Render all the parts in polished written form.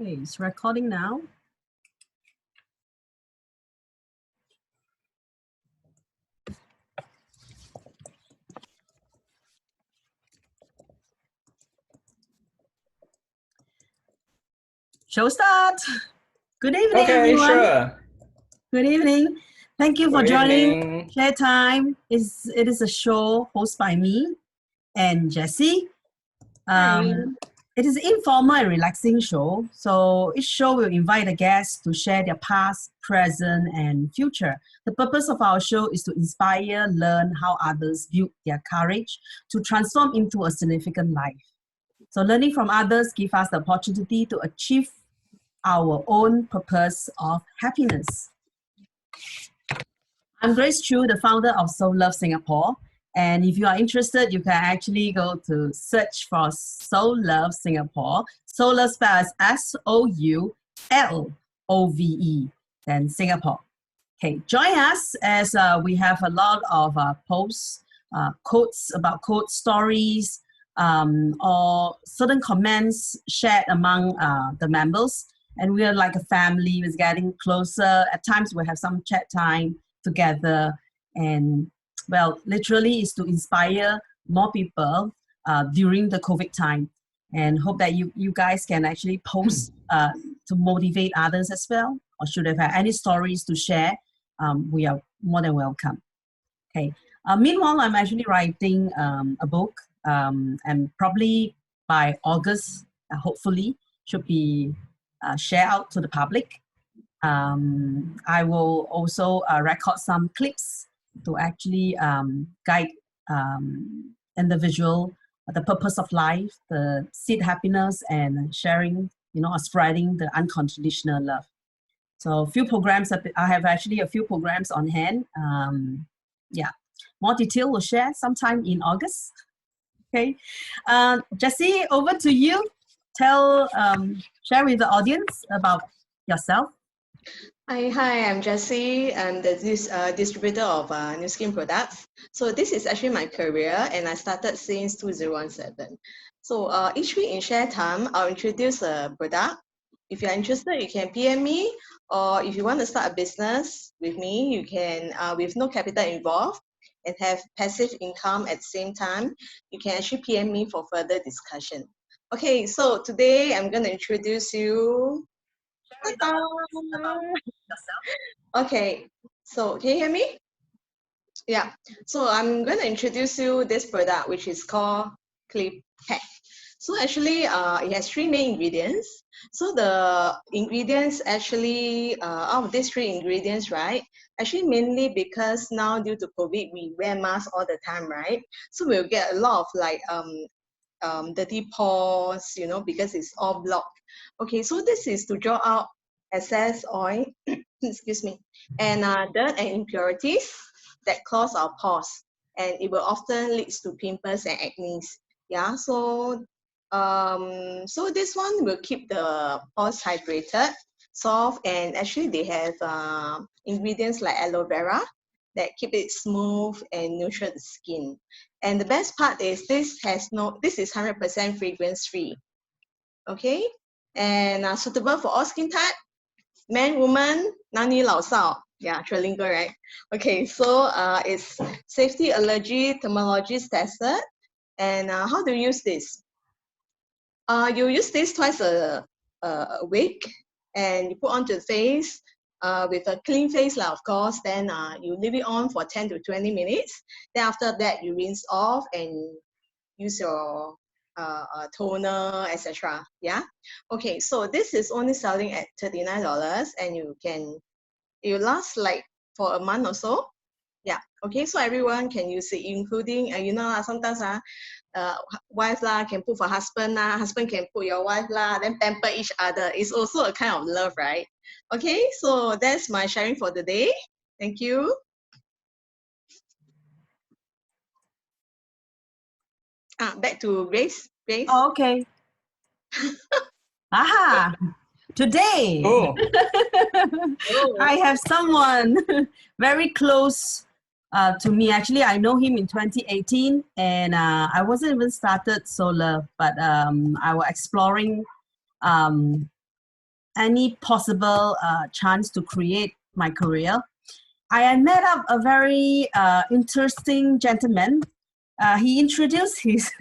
Okay, it's recording now. Show start. Good evening, everyone. Sure. Good evening. Thank you for Good joining evening. Share Time. It is a show hosted by me and Jessie. It is an informal and relaxing show. So each show will invite a guest to share their past, present, and future. The purpose of our show is to inspire, learn how others build their courage to transform into a significant life. So learning from others gives us the opportunity to achieve our own purpose of happiness. I'm Grace Choo, the founder of SouLove Singapore. And if you are interested, you can actually go to search for SouLove Singapore. SouLove spells SOULOVE, then Singapore. Okay, join us as we have a lot of posts, quotes about quote stories, or certain comments shared among the members. And we are like a family, it's getting closer. At times we have some chat time together, and well, literally is to inspire more people during the COVID time, and hope that you guys can actually post to motivate others as well, or should have had any stories to share, we are more than welcome. Okay. Meanwhile, I'm actually writing a book, and probably by August, hopefully, should be shared out to the public. I will also record some clips to actually guide individual the purpose of life, the seed happiness, and sharing, spreading the unconditional love. So a few programs, I have actually a few programs on hand. Yeah, more detail we'll share sometime in August. Okay, Jessie, over to you. Share with the audience about yourself. Hi, I'm Jessie. I'm the distributor of new skin products. So this is actually my career, and I started since 2017. So each week in Share Time, I'll introduce a product. If you're interested, you can PM me, or if you want to start a business with me, you can, with no capital involved and have passive income at the same time, you can actually PM me for further discussion. Okay, so today I'm going to introduce you. Okay, so can you hear me? Yeah, so I'm going to introduce you this product, which is called Clip Hack. So actually, it has 3 main ingredients. So the ingredients actually, out of these 3 ingredients, right? Actually, mainly because now due to COVID, we wear masks all the time, right? So we'll get a lot of like dirty pores, because it's all blocked. Okay, so this is to draw out excess oil, excuse me, and dirt and impurities that clog our pores, and it will often lead to pimples and acne. Yeah, so so this one will keep the pores hydrated, soft, and actually they have ingredients like aloe vera that keep it smooth and nurture the skin. And the best part is this is 100% fragrance free. Okay, and suitable for all skin type, man, woman, nani, lao, sao. Yeah, trilingual, right? Okay, so it's safety, allergy, thermologist tested. And how do you use this? You use this twice a week, and you put onto the face with a clean face, of course. Then you leave it on for 10 to 20 minutes. Then after that, you rinse off and use your toner, etc. Yeah. Okay, so this is only selling at $39, and it lasts like for a month or so. Yeah. Okay, so everyone can use it, including sometimes wife can put for husband husband can put your wife then pamper each other. It's also a kind of love, right? Okay, so that's my sharing for the day. Thank you. Back to Grace. Oh, okay. Aha! Today, I have someone very close to me. Actually, I know him in 2018, and I wasn't even started SouLove, but I was exploring any possible chance to create my career, I met up a very interesting gentleman. He introduced himself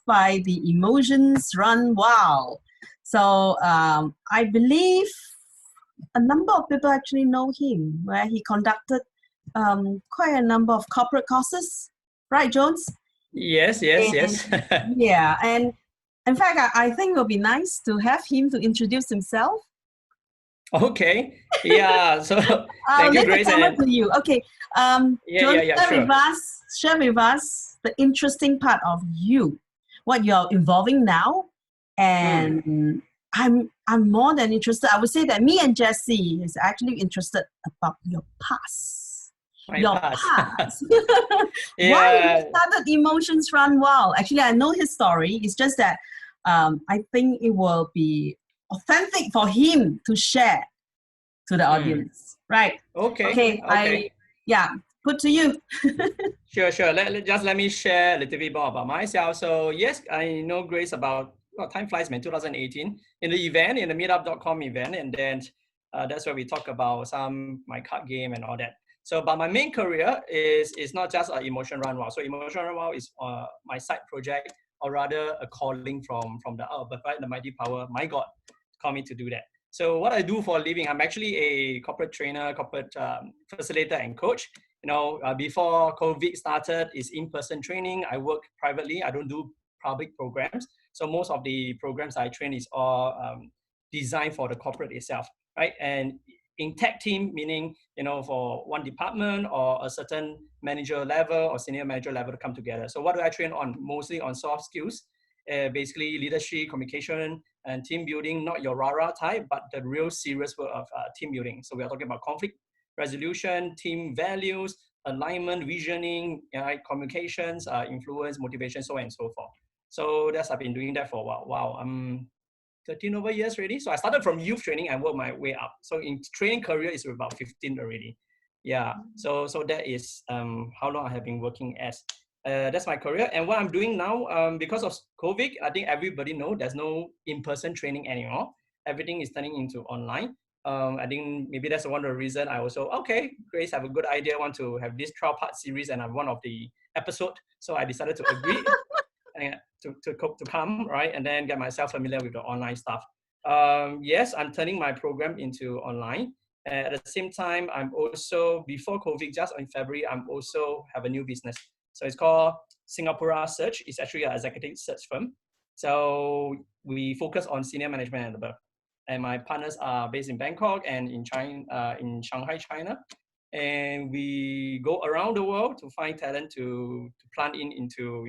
by the emotions run wild. So I believe a number of people actually know him, where he conducted quite a number of corporate courses, right, Jones? Yes. Yeah, and in fact, I think it would be nice to have him to introduce himself. Okay. Yeah. So thank you, Grace. And to you. Okay. Jones, share with us the interesting part of you, what you're involving now, and I'm more than interested. I would say that me and Jessie is actually interested about your past. My past. Yeah. Why you started Emotions Run Wild? Actually, I know his story. It's just that I think it will be authentic for him to share to the audience. Right? Okay. Put to you. Sure. Let me share a little bit more about myself. So yes, I know Grace about, well, time flies, man, 2018 in the event, in the meetup.com event. And then that's where we talk about my card game and all that. So, but my main career is not just Emotion Run Wild. So Emotion Run Wild is my side project, or rather a calling from the above, right? The mighty power, my God, called me to do that. So what I do for a living, I'm actually a corporate trainer, corporate facilitator and coach. Before COVID started, is in-person training. I work privately. I don't do public programs. So most of the programs I train is all designed for the corporate itself, right? And in tech team, meaning, for one department or a certain manager level or senior manager level to come together. So what do I train on? Mostly on soft skills, basically leadership, communication, and team building, not your rah-rah type, but the real serious work of team building. So we are talking about conflict resolution, team values, alignment, visioning, communications, influence, motivation, so on and so forth. So I've been doing that for a while. Wow, I'm 13 over years already. So I started from youth training and worked my way up. So in training career is about 15 already. Yeah. So that is how long I have been working as. That's my career. And what I'm doing now, because of COVID, I think everybody knows there's no in-person training anymore. Everything is turning into online. I think maybe that's one of the reasons I also, Grace, have a good idea, want to have this 12-part series, and I'm one of the episode. So I decided to agree to come, right? And then get myself familiar with the online stuff. Yes, I'm turning my program into online. At the same time, I'm also, before COVID, just in February, I'm also have a new business. So it's called Singapore Search. It's actually an executive search firm. So we focus on senior management and above. And my partners are based in Bangkok and in China, in Shanghai, China. And we go around the world to find talent to plant into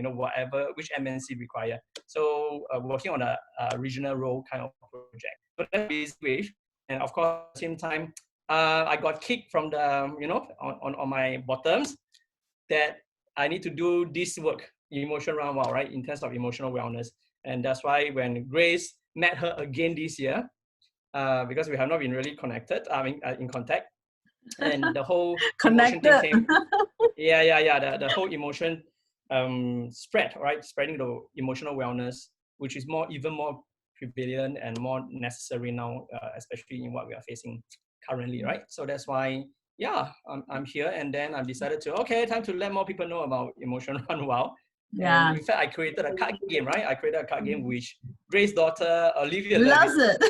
which MNC require. So working on a regional role kind of project. So that's great. And of course, at the same time, I got kicked from the on my bottoms that I need to do this work, Emotion Run Wild, right, in terms of emotional wellness. And that's why when Grace met her again this year, because we have not been really connected, in contact, and the whole emotion thing came. The whole emotion spread, right? Spreading the emotional wellness, which is even more prevalent and more necessary now, especially in what we are facing currently, right? So that's why, I'm here, and then I decided time to let more people know about Emotion Run Wild. Yeah. And in fact, I created a card game, right? I created a card game which Grace's daughter, Olivia, loves it.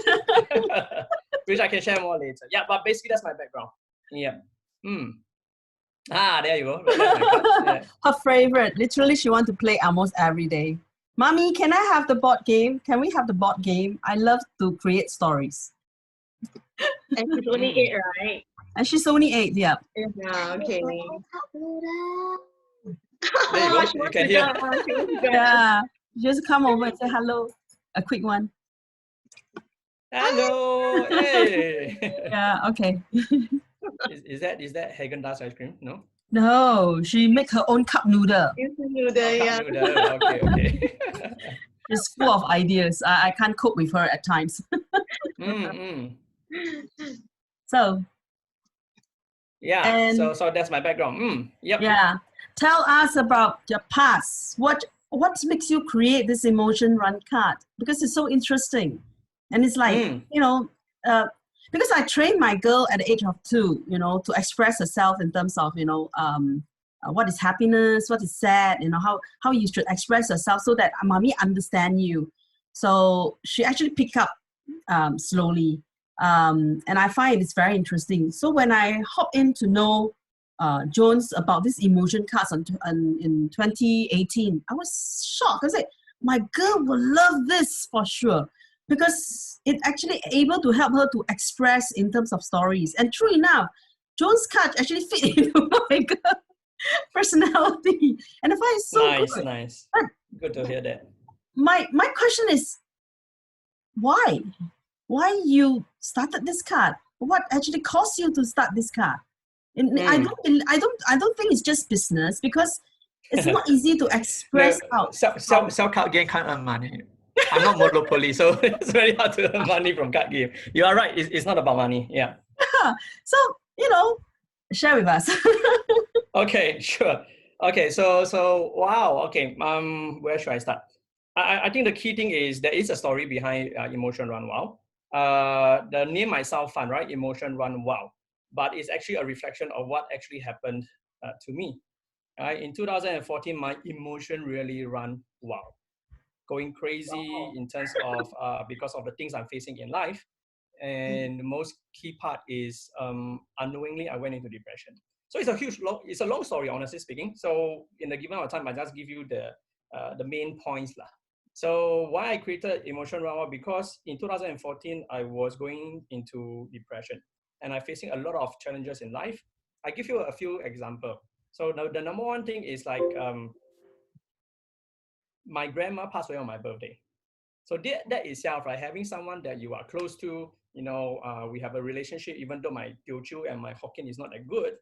Which I can share more later. Yeah, but basically that's my background. Yeah. There you go. Yeah. Her favorite. Literally, she wants to play almost every day. Mommy, can I have the board game? Can we have the board game? I love to create stories. And she's only 8, right? And she's only 8, yeah. Yeah, okay. There you go. You can hear. Yeah. Just come over and say hello. A quick one. Hello. Hey. Yeah, okay. Is that Haagen-Dazs ice cream? No? No, she make her own cup noodle. Cup noodle. Okay. She's full of ideas. I can't cope with her at times. So. Yeah. So that's my background. Yep. Yeah. Tell us about your past. What makes you create this emotion run card? Because it's so interesting. And it's like, you know, because I trained my girl at the age of 2, you know, to express herself in terms of, you know, what is happiness, what is sad, you know, how you should express yourself so that mommy understand you. So she actually picked up slowly. And I find it's very interesting. So when I hop in to know Jones about this emotion cards in 2018, I was shocked. I was like, my girl will love this for sure, because it actually able to help her to express in terms of stories. And true enough, Jones' card actually fit into my girl personality. And I find it so good. Nice. But good to hear that. My question is, why? Why you started this card? What actually caused you to start this card? And I don't think it's just business, because it's not easy to express out. Sell card game can't earn money. I'm not Monopoly, so it's very hard to earn money from card game. You are right. It's not about money. Yeah. So, you know, share with us. Okay, sure. Okay, so wow. Okay, where should I start? I think the key thing is there is a story behind Emotion Run Wow. The name might sound fun, right? Emotion Run Wow, but it's actually a reflection of what actually happened to me. In 2014, my emotion really ran wow, going crazy in terms of because of the things I'm facing in life. And the most key part is unknowingly I went into depression. So it's a long story, honestly speaking. So in the given amount of time, I just give you the main points lah. So why I created Emotion Run, because in 2014 I was going into depression and I'm facing a lot of challenges in life. I give you a few examples. So the number one thing is like my grandma passed away on my birthday. So that itself, right, having someone that you are close to, you know, we have a relationship, even though my Teochew and my Hokkien is not that good.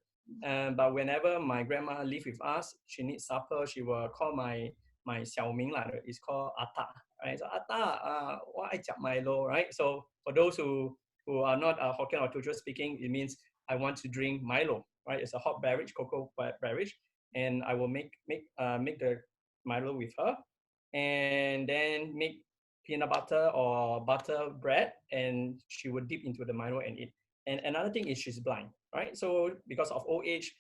But whenever my grandma live with us, she needs supper, she will call my Xiaoming, it's called Ata, right? So Ata, what I jiak Milo, right? So for those who are not Hokkien or Teochew speaking, it means I want to drink Milo, right? It's a hot beverage, cocoa beverage, and I will make the Milo with her, and then make peanut butter or butter bread, and she would dip into the Milo and eat. And another thing is she's blind, right? So because of old age,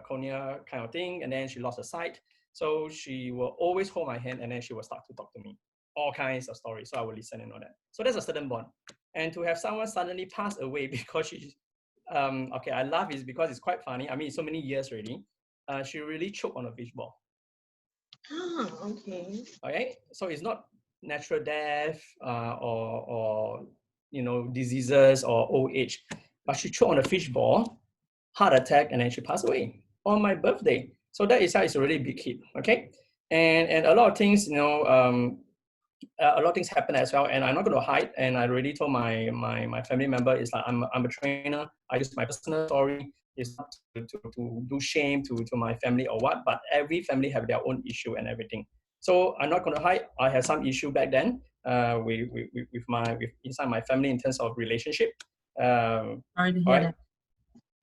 cornea kind of thing, and then she lost her sight. So she will always hold my hand, and then she will start to talk to me. All kinds of stories. So I will listen and all that. So there's a certain bond. And to have someone suddenly pass away because she, okay, I laugh is because it's quite funny. I mean, so many years already. She really choked on a fishball. Okay. Okay, so it's not natural death or you know, diseases or old age, but she choked on a fishball, heart attack, and then she passed away on my birthday. So that is how it's a really big hit. Okay, and a lot of things, you know, a lot of things happen as well, and I'm not going to hide. And I already told my family member, is like I'm a trainer. I use my personal story. It's not to do shame to my family or what, but every family have their own issue and everything. So I'm not going to hide. I had some issue back then with inside my family in terms of relationship. Sorry to hear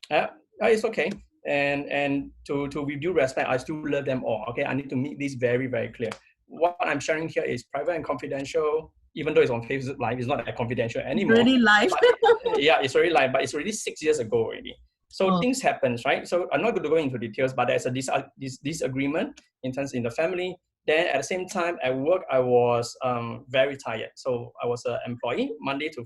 that. It's okay. And to with due respect, I still love them all. Okay, I need to make this very, very clear. What I'm sharing here is private and confidential. Even though it's on Facebook Live, it's not that confidential anymore. Really live. Yeah, it's already live, but it's already 6 years ago already. So things happen, right? So I'm not going to go into details, but there's a disagreement in the family. Then at the same time at work, I was very tired. So I was an employee, Monday to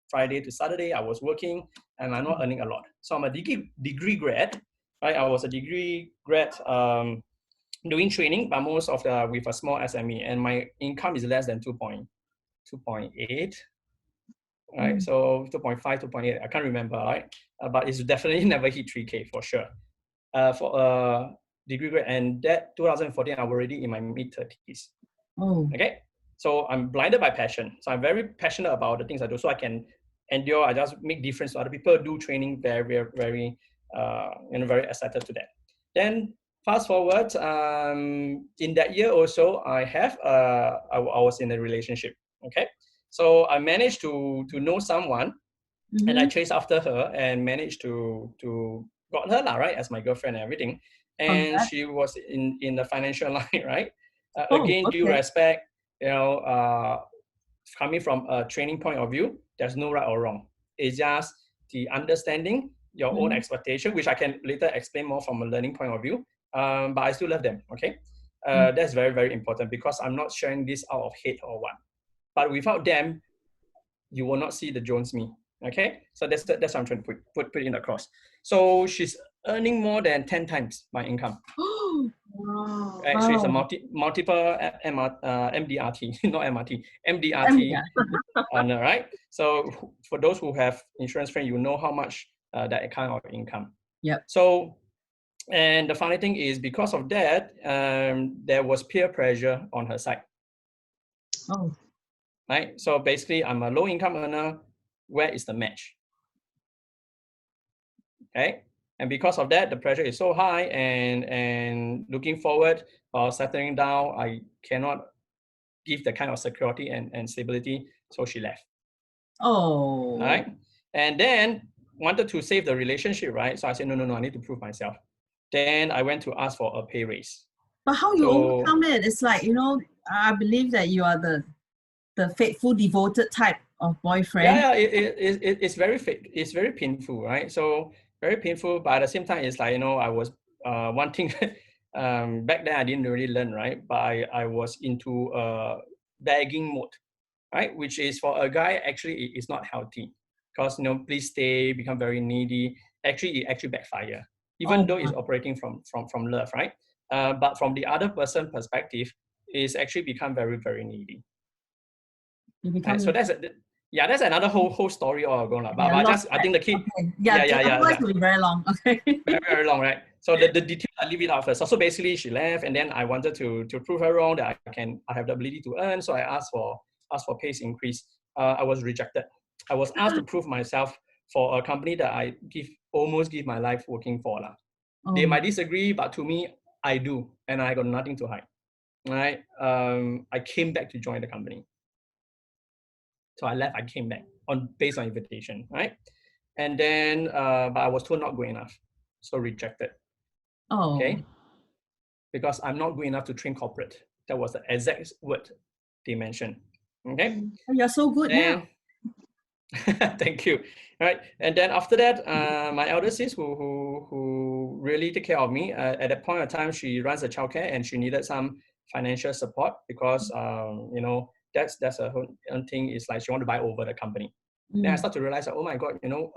Friday to Saturday, I was working, and I'm not earning a lot. So I'm a degree grad, right? I was a degree grad doing training, but most of with a small SME, and my income is less than 2.8. Right, so 2.5, 2.8, I can't remember, right? But it's definitely never hit 3K for sure. For degree grade, and that 2014, I'm already in my mid-30s. Okay, so I'm blinded by passion. So I'm very passionate about the things I do, so I can endure. I just make difference to other people. Do training very, very, very, very excited to that. Then fast forward, in that year also, I was in a relationship. Okay. So I managed to know someone, and I chased after her and managed to got her lah, right, as my girlfriend and everything. And she was in the financial line, right? Again, due respect, you know, coming from a training point of view, there's no right or wrong. It's just the understanding your own expectation, which I can later explain more from a learning point of view. But I still love them, okay? That's very, very important because I'm not sharing this out of hate or what. But without them, you will not see the Jones me, okay? So that's what I'm trying to put in across. So she's earning more than 10 times my income. Wow. Actually, it's a multiple MDRT, not MRT, MDRT. Right? So for those who have insurance friends, you know how much that kind of income. Yeah. So, and the funny thing is because of that, there was peer pressure on her side. Oh. Right? So basically, I'm a low income earner. Where is the match? Okay. And because of that, the pressure is so high, and looking forward or settling down, I cannot give the kind of security and stability. So she left. Oh. Right. And then wanted to save the relationship, right? So I said, no, I need to prove myself. Then I went to ask for a pay raise. But how you overcome it? It's like, you know, I believe that you are the faithful, devoted type of boyfriend. Yeah, it's very painful, right? So very painful, but at the same time, it's like, you know, I was one thing back then I didn't really learn, right? But I was into begging mode, right? Which is for a guy, actually, it is not healthy because, you know, please stay, become very needy. Actually, it actually backfire, even though it's operating from love, right? But from the other person perspective, it's actually become very, very needy. Right? So that's another whole story all going on. But I think the key. Okay. Otherwise it'll be very long. Okay. Very, very long, right? So the detail I leave it out first. So basically she left, and then I wanted to prove her wrong that I have the ability to earn. So I asked for pay increase. I was rejected. I was asked to prove myself for a company that I almost give my life working for. They might disagree, but to me, I do, and I got nothing to hide. Right? I came back to join the company. So I left, I came back based on invitation, right? And then, but I was told not good enough. So rejected. Oh. Okay. Because I'm not good enough to train corporate. That was the exact word they mentioned. Okay. You're so good now. Thank you. All right. And then after that, my elder sis who really take care of me, at that point of time, she runs a childcare and she needed some financial support because, you know, that's a whole thing. Is like she wanted to buy over the company. Then I start to realize that, oh my God, you know,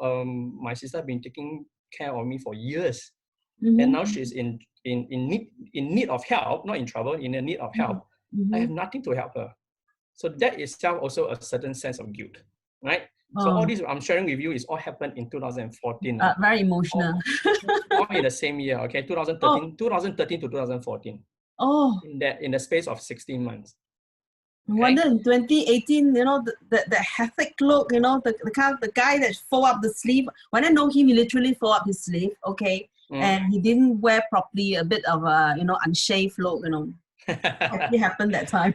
my sister has been taking care of me for years, and now she's in need of help, not in trouble, in a need of help. I have nothing to help her. So that itself also a certain sense of guilt, right? So all this I'm sharing with you is all happened in 2014. Very emotional. all in the same year, okay, 2013 to 2014. Oh. In the space of 16 months. No wonder in 2018, you know, the hectic look, you know, the guy that fold up the sleeve. When I know him, he literally fold up his sleeve, okay, and he didn't wear properly, a bit of a, you know, unshaved look, you know. Actually happened that time.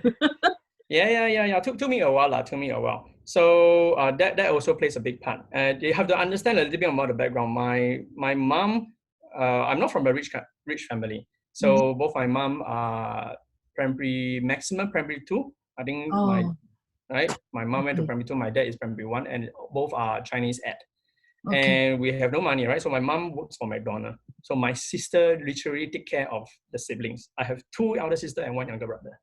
Yeah. Took me a while. So that also plays a big part. You have to understand a little bit about the background. My mom, I'm not from a rich family, so both my mom are maximum primary 2. I think my mom went to primary 2, my dad is primary 1, and both are Chinese ed. And we have no money, right? So my mom works for McDonald's. So my sister literally take care of the siblings. I have 2 elder sisters and 1 younger brother.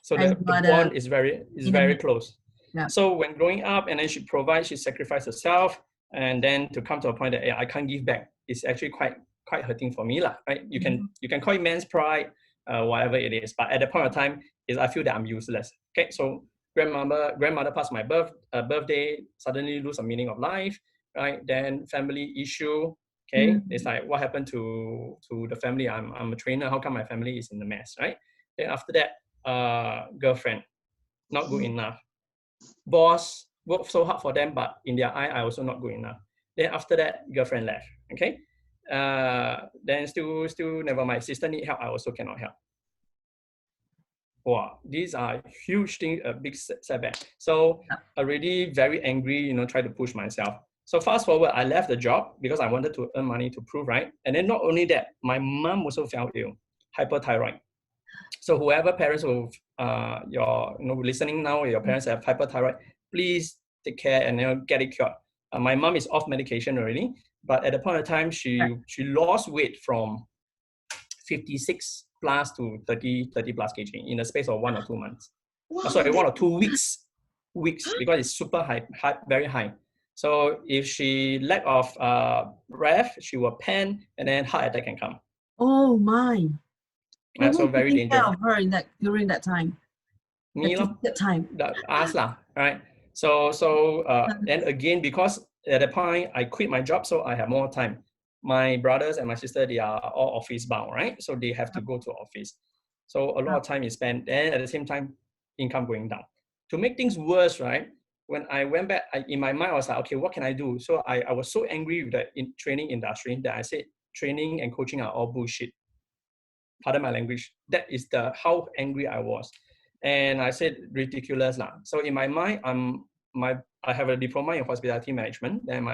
So the bond is very close. Yeah. So when growing up, and then she sacrificed herself, and then to come to a point that I can't give back, it's actually quite hurting for me, right? You can call it man's pride, whatever it is, but at the point of time, I feel that I'm useless. Okay, so grandmother passed my birthday, suddenly lose a meaning of life, right? Then family issue. Okay, it's like what happened to the family? I'm a trainer. How come my family is in the mess, right? Then after that, girlfriend, not good enough. Boss, worked so hard for them, but in their eye, I also not good enough. Then after that, girlfriend left. Okay, then still never mind. Sister need help, I also cannot help. Wow, these are huge things, a big setback. So already very angry, you know, try to push myself. So fast forward, I left the job because I wanted to earn money to prove, right? And then not only that, my mom also fell ill, hyperthyroid. So whoever parents who you're listening now, your parents have hyperthyroid, please take care and get it cured. My mom is off medication already, but at the point of time, she lost weight from 56 plus to 30 plus kg in the space of 1 or 2 months. Wow, Sorry, 1 or 2 weeks, because it's super high, very high. So if she lack of breath, she will pant, and then heart attack can come. Oh my! So very taking care dangerous. of her during that time. Me that time. Us lah, right? So and again, because at that point I quit my job, so I have more time. My brothers and my sister, they are all office bound, right? So they have to go to office. So a lot of time is spent, and at the same time, income going down. To make things worse, right? When I went back, in my mind, I was like, okay, what can I do? So I was so angry with the training industry that I said, training and coaching are all bullshit. Pardon my language. That is how angry I was. And I said, ridiculous lah. So in my mind, I have a diploma in hospitality management. And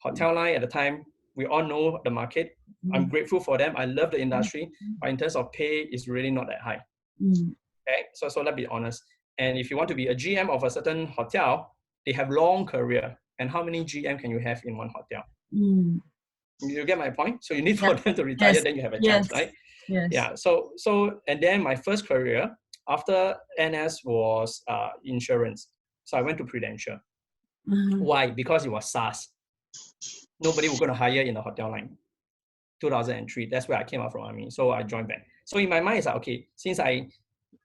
hotel line at the time, we all know the market. I'm grateful for them. I love the industry, but in terms of pay, it's really not that high. Okay, so let's be honest. And if you want to be a GM of a certain hotel, they have long career. And how many GM can you have in one hotel? You get my point? So you need for them to retire, then you have a chance, right? Yes. Yeah. So and then my first career after NS was insurance. So I went to Prudential. Why? Because it was SaaS. Nobody was going to hire in the hotel line. 2003. That's where I came out from army. So I joined back. So in my mind, it's like, okay, since I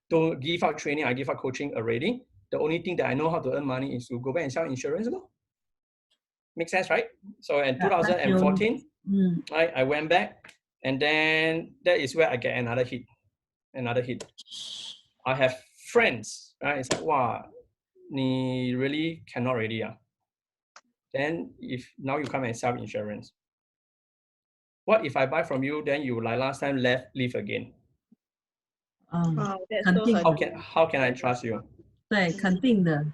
don't give out training, I give out coaching already. The only thing that I know how to earn money is to go back and sell insurance. Makes sense, right? So in 2014, I went back, and then that is where I get another hit. I have friends, right? It's like, wow,你really cannot already. Then if now you come and sell insurance, what if I buy from you, then you like last time leave again? That's so how can I trust you? 对，肯定的。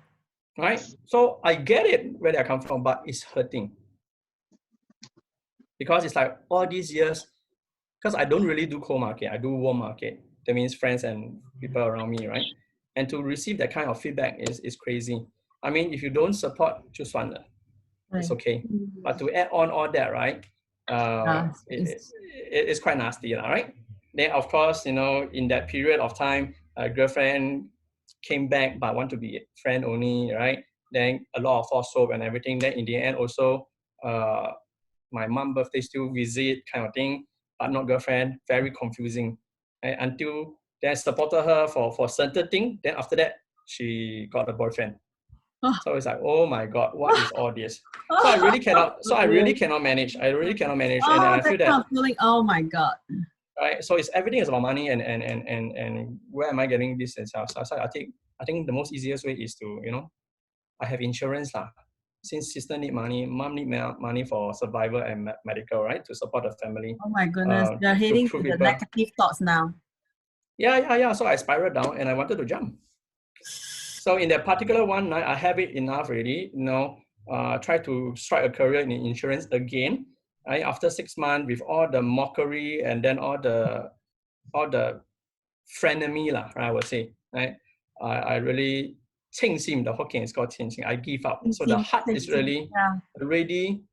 Right? So I get it where they come from, but it's hurting. Because it's like all these years, because I don't really do cold market, I do warm market. That means friends and people around me, right? And to receive that kind of feedback is crazy. I mean, if you don't support, just one, it's okay. But to add on all that, right? It's quite nasty, right? Then of course, in that period of time, a girlfriend came back but want to be friend only, right? Then a lot of false hope and everything. Then in the end also, my mom birthday still visit kind of thing, but not girlfriend. Very confusing. Right? Until then supported her for certain thing. Then after that, she got a boyfriend. So it's like, oh my God, what is all this? So I really cannot. So I really cannot manage. And I feel that feeling. Oh my God. Right. So everything is about money and where am I getting this and stuff. So I think the most easiest way is to, I have insurance lah. Since sister need money, mom need money for survival and medical, right? To support the family. Oh my goodness. You're heading to the negative thoughts now. Yeah. So I spiraled down and I wanted to jump. So in that particular one night, I have it enough already, try to strike a career in insurance again. Right? After 6 months, with all the mockery and then all the frenemy lah, right, I would say, right? I really 庆幸, the Hokkien is called 庆幸. I give up. So the heart is really already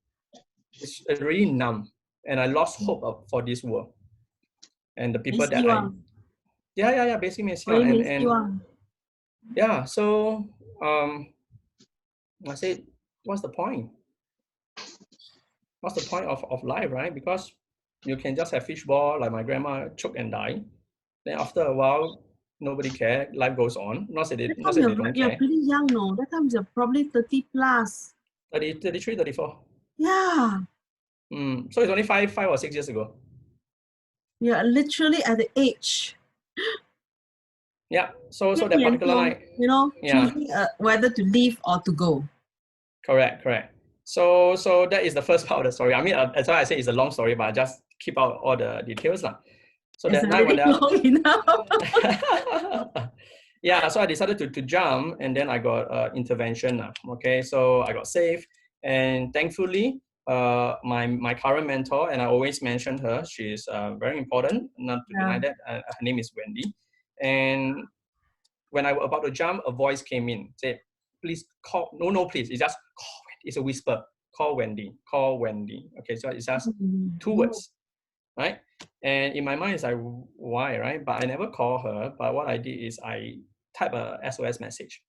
numb, and I lost hope for this world and the people that basically and yeah. So I said, what's the point? What's the point of life, right? Because you can just have fishball, like my grandma choke and die. Then after a while, nobody cares. Life goes on. Not say they don't care. You're pretty young, no? That time you're probably 30 plus. 33, 34. Yeah. So it's only 5 or 6 years ago. You're literally at the age. Yeah. So that particular night, choosing whether to leave or to go. Correct. So that is the first part of the story. I mean, as I say, it's a long story, but I just keep out all the details lah. So it's that night when long enough. Yeah, so I decided to jump, and then I got intervention. Okay, so I got saved, and thankfully, my current mentor, and I always mention her. She's very important, not to deny that. Her name is Wendy. And when I was about to jump, a voice came in, said, please call, no, please. It's just call Wendy. It's a whisper. Call Wendy, call Wendy. Okay, so it's just 2 words, right? And in my mind, it's like, why, right? But I never call her. But what I did is I type a SOS message,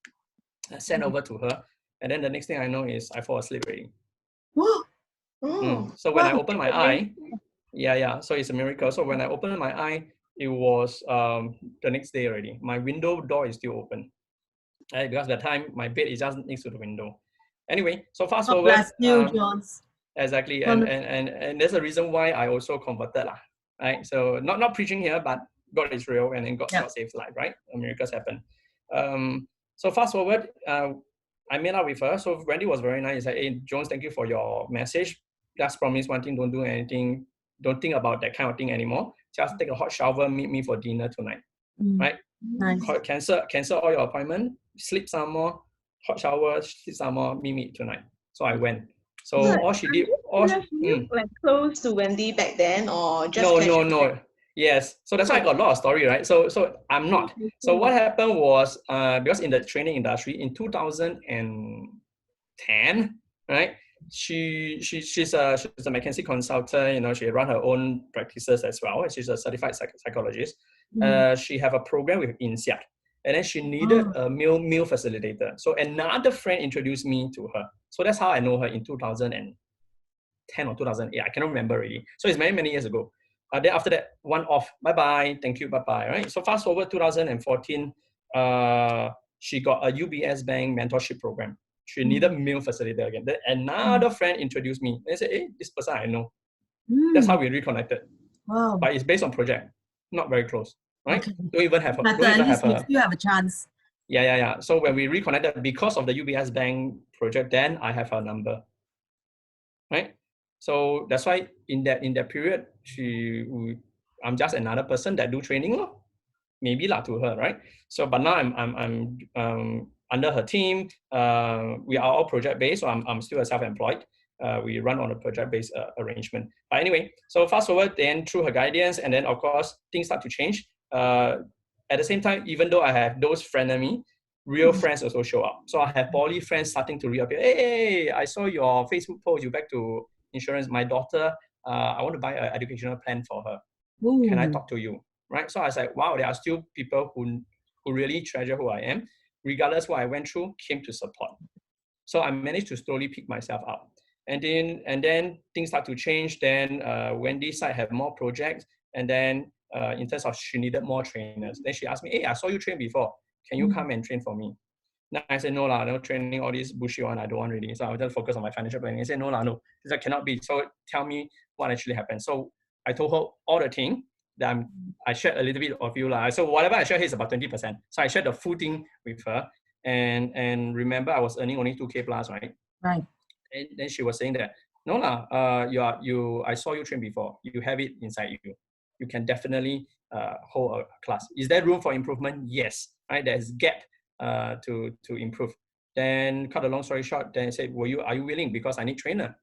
I send over to her. And then the next thing I know is I fall asleep already. So when I open my eye, so it's a miracle. So when I opened my eye, it was the next day already. My window door is still open, right? Because at the time my bed is just next to the window. Anyway, so fast forward. Bless you, Jones. Exactly, and there's a reason why I also converted, right? So not preaching here, but God is real, and then God saves life, right? Miracles happen. So fast forward, I met up with her. So Wendy was very nice. He said, hey, Jones, thank you for your message. Just promise one thing, don't do anything. Don't think about that kind of thing anymore. Just take a hot shower, meet me for dinner tonight, right? Nice. Cancel all your appointment, sleep some more, hot shower, sleep some more, meet me tonight. So I went. So all she did, you like close to Wendy back then, or just no. Yes, so that's why I got a lot of story, right? So I'm not. So what happened was, because in the training industry in 2010, right? She's a McKinsey consultant. You know, she run her own practices as well. She's a certified psychologist. She have a program with INSEAD, and then she needed a meal facilitator. So another friend introduced me to her. So that's how I know her in 2010 or 2008. I cannot remember really. So it's many years ago. Then after that, one off. Bye-bye. Thank you. Bye-bye. Right? So fast forward 2014, she got a UBS Bank mentorship program. She needed meal facilitator again. Then another friend introduced me. They said, hey, this person I know. That's how we reconnected. Wow. But it's based on project. Not very close. Right? Okay. Don't even have But at least you still have a chance. Yeah. So when we reconnected, because of the UBS Bank project, then I have her number. Right? So that's why in that period, I'm just another person that do training, maybe to her, right? So but now I'm under her team. We are all project based, so I'm still a self-employed. We run on a project-based arrangement. But anyway, so fast forward then through her guidance, and then of course things start to change. At the same time, even though I have those frenemy, real friends also show up. So I have poly friends starting to reappear. Hey, I saw your Facebook post. You back to insurance. My daughter, I want to buy an educational plan for her. Can I talk to you? Right. So I was like, wow, there are still people who really treasure who I am, regardless what I went through, came to support. So I managed to slowly pick myself up. And then things start to change. Then Wendy's side have more projects. And then in terms of she needed more trainers. Then she asked me, hey, I saw you train before. Can you come and train for me? Now I said, no, no training, all this bullshit one, I don't want really. So I was just focus on my financial planning. I said, no. That cannot be. So tell me what actually happened. So I told her all the thing that I shared a little bit of you. So whatever I shared here is about 20%. So I shared the full thing with her. And remember, I was earning only 2K plus, right? Right. And then she was saying that, no, I saw you train before. You have it inside you. You can definitely hold a class. Is there room for improvement? Yes, right? There's gap to improve. Then cut a long story short, then I said, are you willing? Because I need trainer.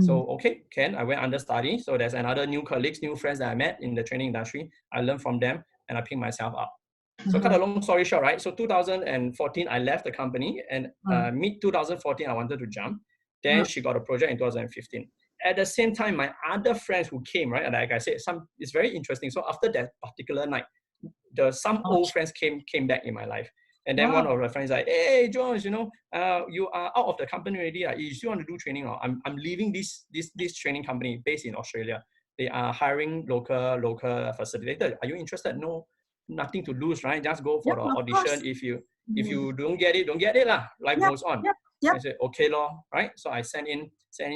So, okay, I went under study. So there's another new colleagues, new friends that I met in the training industry. I learned from them and I picked myself up. So cut a long story short, right? So 2014, I left the company, and mid 2014, I wanted to jump. Then she got a project in 2015. At the same time, my other friends who came, right? And like I said, it's very interesting. So after that particular night, some old friends came back in my life. And then one of my friends like, hey, Jones, you are out of the company already. You still want to do training? I'm leaving this training company based in Australia. They are hiring local facilitator. Are you interested? No, nothing to lose, right? Just go for the audition. If you don't get it lah. Life goes on. I said, okay, right? So I sent in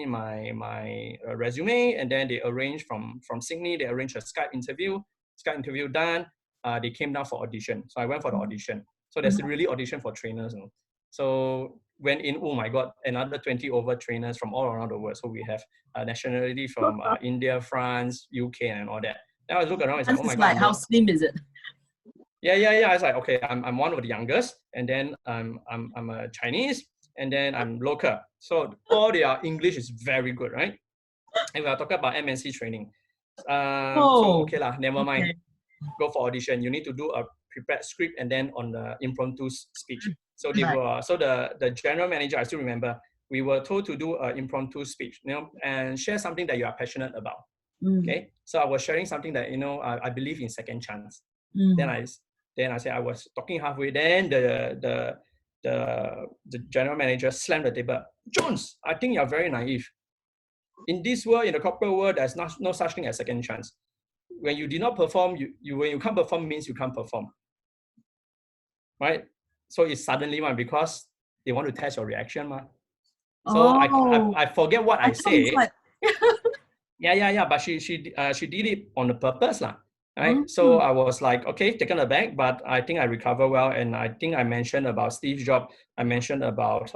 my resume, and then they arranged from Sydney. They arranged a Skype interview. Skype interview done. They came down for audition. So I went for the audition. So there's really audition for trainers. So went in, oh my God, another 20 over trainers from all around the world. So we have nationality from India, France, UK, and all that. Then I look around and say, oh my God. How slim is it? Yeah. I was like, okay, I'm one of the youngest, and then I'm a Chinese. and then I'm local. So all their English is very good, right? And we are talking about MNC training. So okay lah, never mind. Okay. Go for audition. You need to do a prepared script and then on the impromptu speech. So they Right. were, so the general manager, I still remember, we were told to do an impromptu speech, you know, and share something that you are passionate about. Okay, so I was sharing something that, you know, I believe in second chance. Then I said I was talking halfway. Then the general manager slammed the table. Jones, I think you're very naive. In this world, in the corporate world, there's no such thing as second chance. When you did not perform, when you can't perform means you can't perform, right? So it's suddenly one because they want to test your reaction, ma. So I forget what I said. Like... Yeah. But she did it on the purpose, lah. Right? So I was like, okay, taken aback, but I think I recover well, and I think I mentioned about Steve Jobs. I mentioned about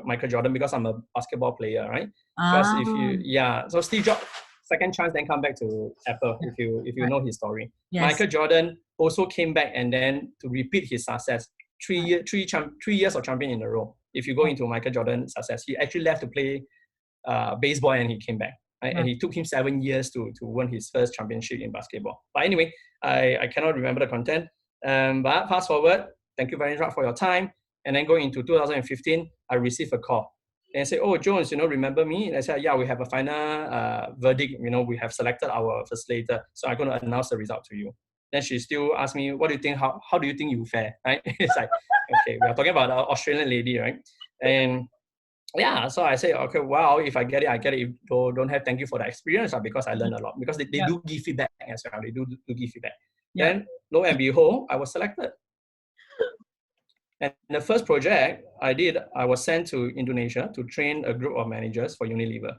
Michael Jordan because I'm a basketball player, right? Because so Steve Jobs, second chance, then come back to Apple. If you know his story, yes. Michael Jordan also came back and then to repeat his success. 3 years of champion in a row. If you go into Michael Jordan's success, he actually left to play baseball and he came back. Right? And it took him 7 years to win his first championship in basketball. But anyway, I cannot remember the content. But fast forward, thank you very much for your time. And then going into 2015, I received a call. And I said, oh, Jones, you know, remember me? And I said, yeah, we have a final verdict. You know, we have selected our facilitator. So I'm going to announce the result to you. Then she still asked me, what do you think? How do you think you fare? Right? It's like, okay, we are talking about an Australian lady, right? And yeah, so I say, okay, wow, if I get it, I get it. If don't have, thank you for the experience, because I learned a lot. Because they do give feedback as well. They do give feedback. Then, lo and behold, I was selected. And the first project I did, I was sent to Indonesia to train a group of managers for Unilever.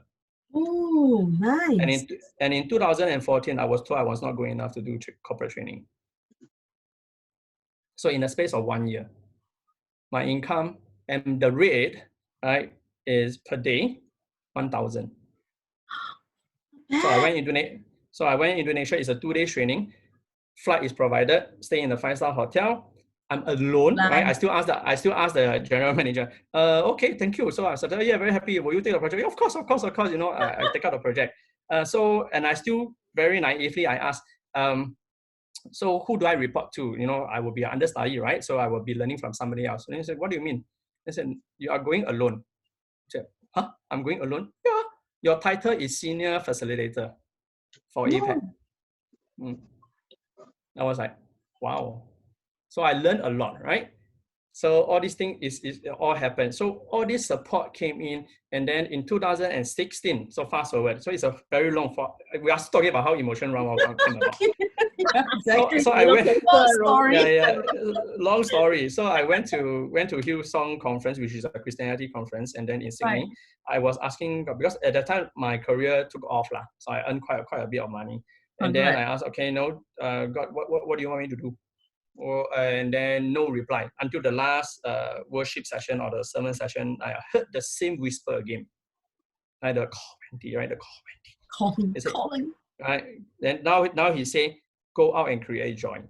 Oh, nice. And in 2014, I was told I was not good enough to do corporate training. So in the space of 1 year, my income and the rate, right, is per day 1,000. So I went Indonesia. It's a 2-day training. Flight is provided. Stay in a 5-star hotel. I'm alone, right? I still ask the general manager. Okay, thank you. So I said, yeah, very happy. Will you take the project? Yeah, of course. You know, I take out the project. And I still very naively I asked, so who do I report to? You know, I will be an understudy, right? So I will be learning from somebody else. And he said, what do you mean? I said, you are going alone. I said, huh? I'm going alone? Yeah. Your title is senior facilitator for APAC. I was like, wow. So I learned a lot, right? So all these things is all happened. So all this support came in, and then in 2016, so fast forward. So it's a very long. We are talking about how emotion run came about. Exactly. So I went. Long story. Long story. So I went to Liew conference, which is a Christianity conference, and then in Sydney, I was asking because at that time my career took off lah. So I earned quite a bit of money, and then I asked, okay, God, what do you want me to do? And then no reply until the last worship session or the sermon session. I heard the same whisper again, like the commenty, right? The calling. Right. Then now he say, go out and create joy.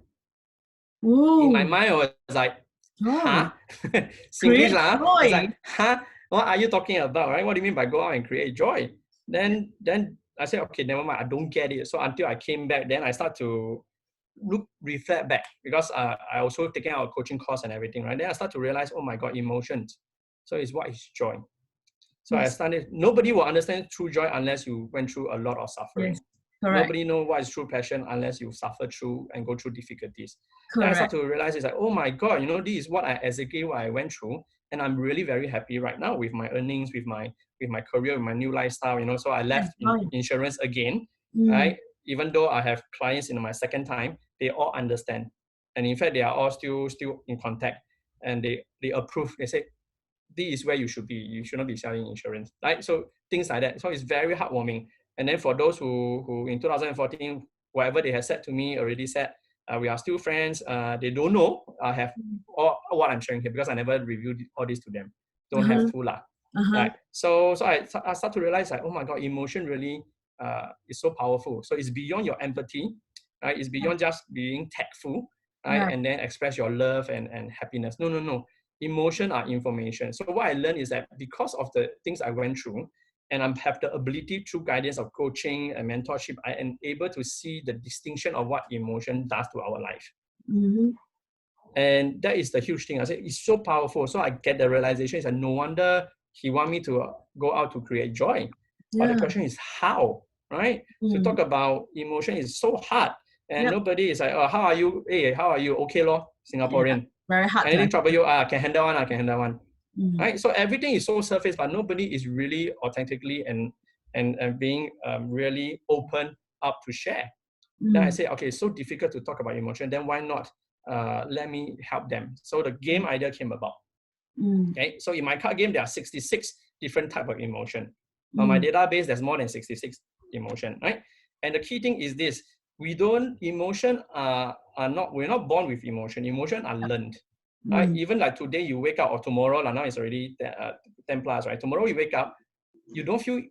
Ooh. In my mind, I was like, huh? Singlish lah. I was like, huh? What are you talking about, right? What do you mean by go out and create joy? Then I said, okay, never mind. I don't get it. So until I came back, then I start to reflect back, because I also taking out a coaching course and everything, right? Then I start to realize, oh my God, emotions. So it's what is joy. So I started, nobody will understand true joy unless you went through a lot of suffering. Yes. Nobody knows what is true passion unless you suffer through and go through difficulties. Then I start to realize, it's like, oh my God, you know, this is exactly what I went through. And I'm really very happy right now with my earnings, with my career, with my new lifestyle, you know. So I left insurance again, right? Even though I have clients in my second time, they all understand. And in fact, they are all still in contact, and they approve. They say, this is where you should be. You should not be selling insurance, right? So things like that. So it's very heartwarming. And then for those who in 2014, whatever they have said to me already said, we are still friends. They don't know I have all what I'm sharing here, because I never reviewed all this to them. Don't have to lah. Right? So I start to realize, like, oh my God, emotion really is so powerful. So it's beyond your empathy, right? It's beyond just being tactful, right? And then express your love and happiness. No. emotion are information. So what I learned is that because of the things I went through, and I have the ability through guidance of coaching and mentorship, I am able to see the distinction of what emotion does to our life. Mm-hmm. And that is the huge thing. I said, it's so powerful. So I get the realization is that no wonder he want me to go out to create joy. Yeah. But the question is how, right? To talk about emotion is so hard. And nobody is like, oh, how are you? Hey, how are you? Okay, lor, Singaporean. Yeah. Very hard. Anything trouble you? I can handle one, I can handle one. Mm-hmm. Right? So everything is so surface, but nobody is really authentically and being really open up to share. Then I say, okay, it's so difficult to talk about emotion, then why not let me help them? So the game idea came about. Okay, so in my card game, there are 66 different types of emotion. On my database, there's more than 66 emotion, right? And the key thing is this: we're not born with emotion. Emotion are learned. Right? Even like today, you wake up, or tomorrow, now it's already 10 plus, right? Tomorrow you wake up, you don't feel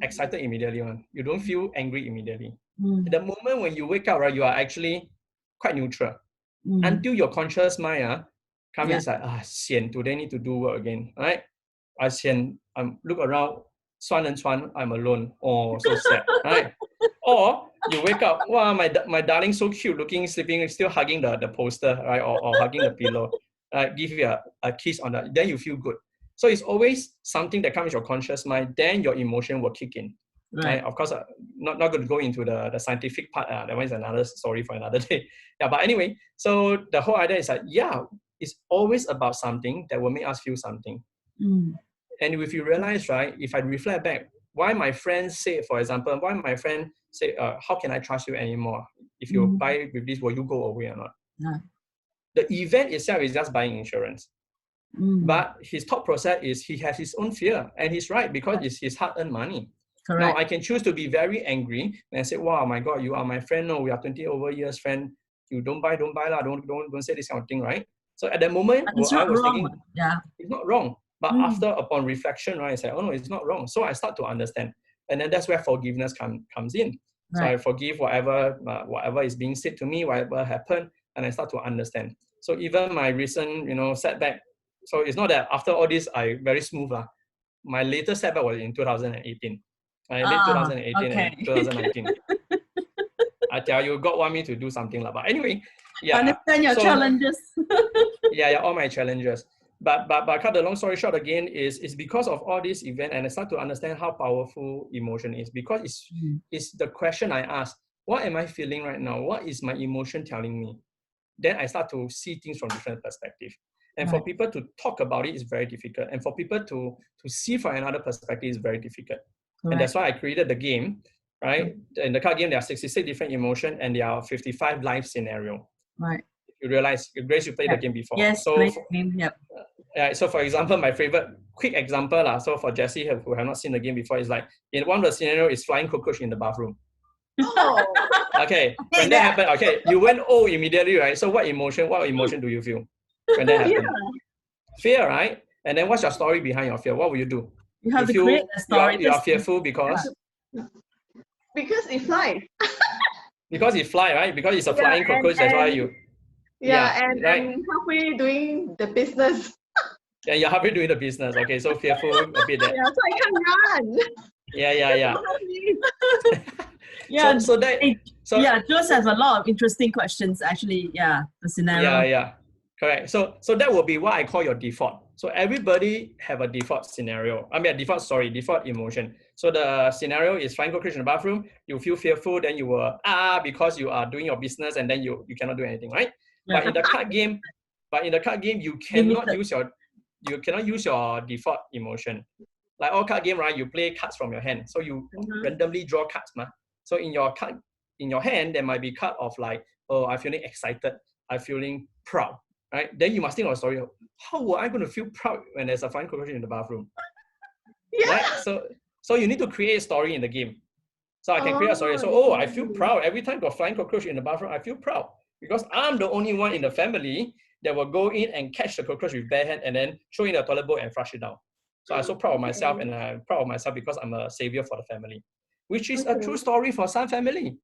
excited immediately. You don't feel angry immediately. The moment when you wake up, right, you are actually quite neutral. Until your conscious mind comes in, like, sian, today need to do work again, right? Sian, look around, Swan and Swan, I'm alone. Oh, so sad, right? Or you wake up, wow, my darling so cute, looking, sleeping, still hugging the poster, right? Or hugging the pillow, give you a kiss on that, then you feel good. So it's always something that comes to your conscious mind, then your emotion will kick in. Right. Of course, not going to go into the scientific part. That one is another story for another day. Yeah, but anyway, so the whole idea is that, it's always about something that will make us feel something. And if you realize, right, if I reflect back, why my friends say, for example, why my friend say, how can I trust you anymore? If you buy with this, will you go away or not? The event itself is just buying insurance. But his thought process is he has his own fear. And he's right, because it's his hard-earned money. Correct. Now, I can choose to be very angry and say, wow, my God, you are my friend. No, we are 20 over years friend. You don't buy lah. Don't say this kind of thing, right? So at that moment, I was thinking, it's not wrong. But upon reflection, right, I said, oh no, it's not wrong. So I start to understand. And then that's where forgiveness comes in. Right. So I forgive whatever is being said to me, whatever happened, and I start to understand. So even my recent, setback, so it's not that after all this, I very smooth. My latest setback was in 2018. Late 2018 and 2019. I tell you, God want me to do something like that. But anyway, understand your challenges. all my challenges. But cut the long story short again is because of all these events, and I start to understand how powerful emotion is, because it's the question I ask: what am I feeling right now? What is my emotion telling me? Then I start to see things from different perspectives. And for people to talk about it is very difficult. And for people to see from another perspective is very difficult. Correct. And that's why I created the game, right? In the card game, there are 66 different emotions and there are 55 life scenarios. Right. You realize, Grace, you played the game before. Yes, so played the game, yep. So for example, my favorite quick example, so for Jessie who have not seen the game before, is like, in one of the scenarios is flying cockroach in the bathroom. Oh. Okay, when that happened, okay, you went immediately, right? So what emotion do you feel when that happened? Fear, right? And then what's your story behind your fear? What will you do? You have to create a story. You are fearful because? Because it flies. Because it flies, right? Because it's a flying cockroach, that's why you... and halfway doing the business. Yeah, you're halfway doing the business. Okay, so fearful a bit there. So I can't run. Yeah. So Jules has a lot of interesting questions actually. Yeah, the scenario. Yeah, correct. So that will be what I call your default. So everybody have a default scenario. Default emotion. So the scenario is flying cockroach in the bathroom. You feel fearful, then you will because you are doing your business, and then you cannot do anything, right? Yeah. But in the card game, you cannot use your default emotion. Like all card game, right? You play cards from your hand, so you randomly draw cards, So in your hand, there might be card of like, oh, I'm feeling excited, I'm feeling proud, right? Then you must think of a story of, how am I going to feel proud when there's a flying cockroach in the bathroom? Yeah. Right? So you need to create a story in the game. So I can create a story. So, I feel proud. Every time got flying cockroach in the bathroom, I feel proud. Because I'm the only one in the family that will go in and catch the cockroach with bare hand and then throw in the toilet bowl and flush it down. So I'm so proud of myself, and I'm proud of myself because I'm a savior for the family, which is a true story for some family.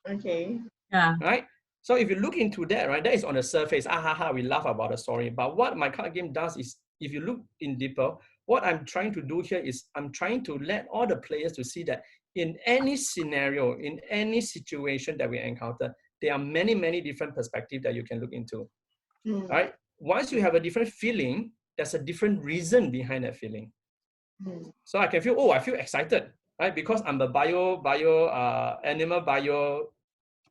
Okay. Yeah. Right? So if you look into that, right, that is on the surface. We laugh about the story. But what my card game does is, if you look in deeper, what I'm trying to do here is I'm trying to let all the players to see that in any scenario, in any situation that we encounter, there are many, many different perspectives that you can look into. Right? Once you have a different feeling, there's a different reason behind that feeling. So I can feel, oh, I feel excited, right? Because I'm a animal bio.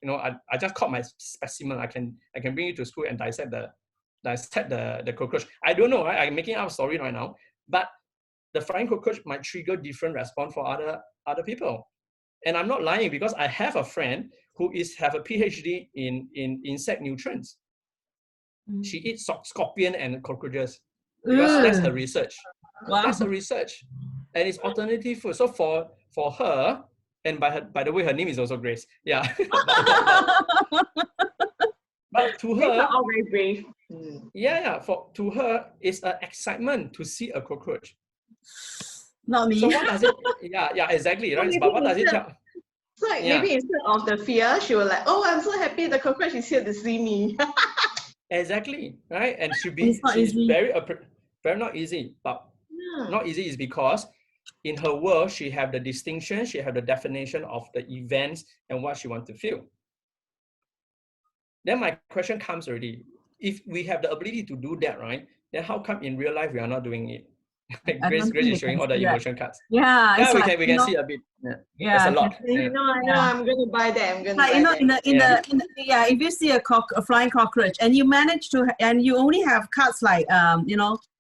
You know, I just caught my specimen. I can bring you to school and dissect the cockroach. I don't know, right? I'm making up a story right now, but the flying cockroach might trigger different response for other people. And I'm not lying, because I have a friend who have a PhD in insect nutrients. She eats scorpion and cockroaches because that's her research. Wow. That's her research, and it's alternative food. So for her, and by the way, her name is also Grace. Yeah. but to her, all very brave. To her, it's an excitement to see a cockroach. Not me. So what does it? Yeah, exactly, right? But what does it tell? So like maybe instead of the fear, she will like, oh, I'm so happy the cockroach is here to see me. Exactly, right? And she's very not easy, but not easy is because in her world, she have the distinction, she have the definition of the events and what she wants to feel. Then my question comes already. If we have the ability to do that, right, then how come in real life we are not doing it? Grace is showing all the emotion cards. Yeah, we can see a bit. There's a lot. I know, I'm gonna buy that. If you see a flying cockroach and you manage to, and you only have cards like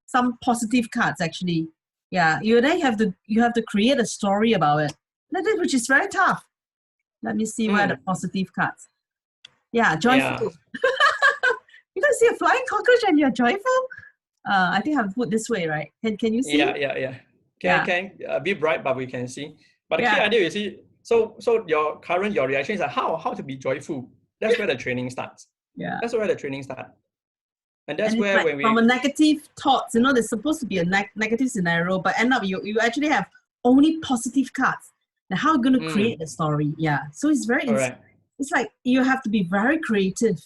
some positive cards actually. Yeah, you have to create a story about it, which is very tough. Let me see where the positive cards. Yeah, joyful. You don't see a flying cockroach and you're joyful. I think I've put this way, right? Can you see? Yeah. Can be bright, but we can see. But the key idea you see. So your reaction is like how to be joyful. That's where the training starts. Yeah. That's where the training starts. And that's where like when we from a negative thoughts, there's supposed to be a negative scenario, but end up you actually have only positive cards. Now how are you going to create the story? Yeah. So it's very it's like you have to be very creative.